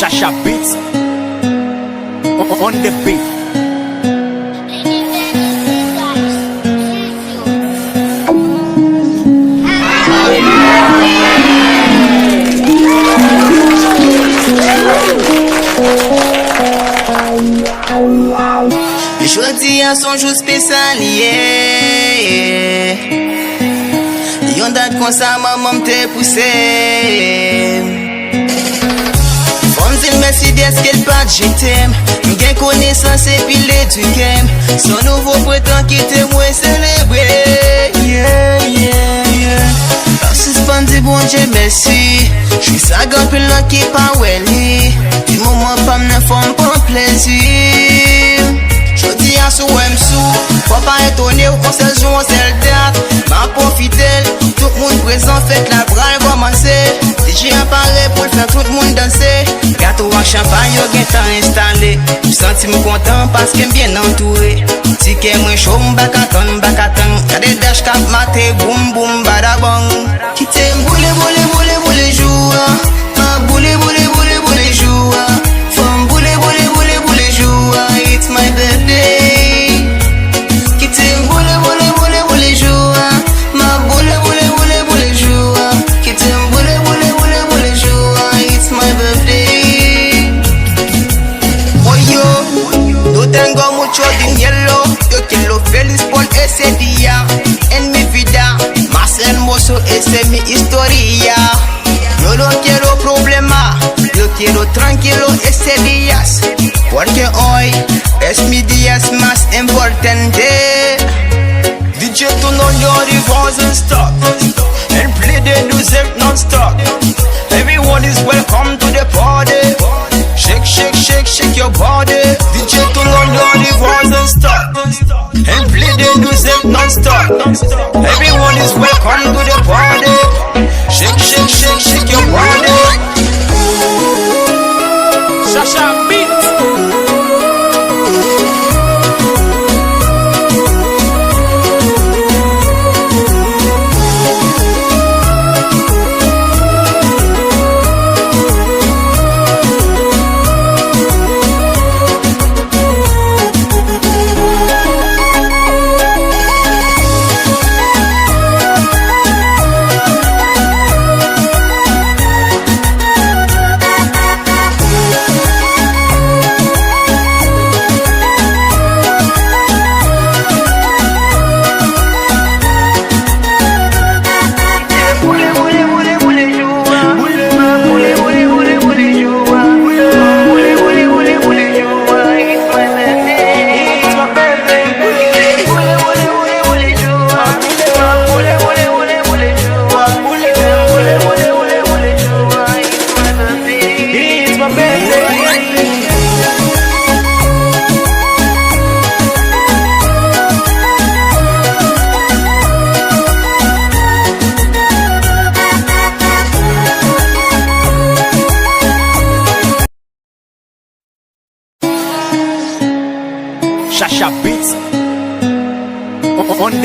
Shasha Beats on the beat. Jodi a son jour spécial, yeah. Yon date kon sa maman m'te poussé. Femme zil Mercedes qu'elle pas je t'aime. M'gen connaissance et puis l'éduquem. Son nouveau prétend qui te moins célébré. Yeah, yeah, yeah. Suspendu bon Dieu merci. J'suis sa gampe là qui pas welly. Du moment pas m'ne forme pour plaisir. Jodi a sou m'sou, faut pas étonner ou on se joue, on se le théâtre. Ma profitelle, tout le monde présent fait la bral commencer. DJ apparaît pour faire tout le monde danser. Gâteau à champagne, yo gen temps installé. Senti me content parce que bien entouré. Ticket moins chaud, m'bakaton. Kade dash kap maté, boum boum badabang. Kite boule joua. Ma boule joua. Femme boule joua. It's my birthday. Kite boule joua. Ma boule joua. Kite boule joua. It's my birthday. Oh yo, no tengo mucho dinero. Yo quiero feliz por ese día. En mi vida, más hermoso es mi historia. Yo no quiero problema, yo quiero tranquilo ese día. Porque hoy es mi día más importante. DJ turn on your device and stop. And play the music non-stop. Everyone is welcome to the party. Shake your body. DJ turn on your device and stop. And play the music non-stop. Everyone is welcome to the party.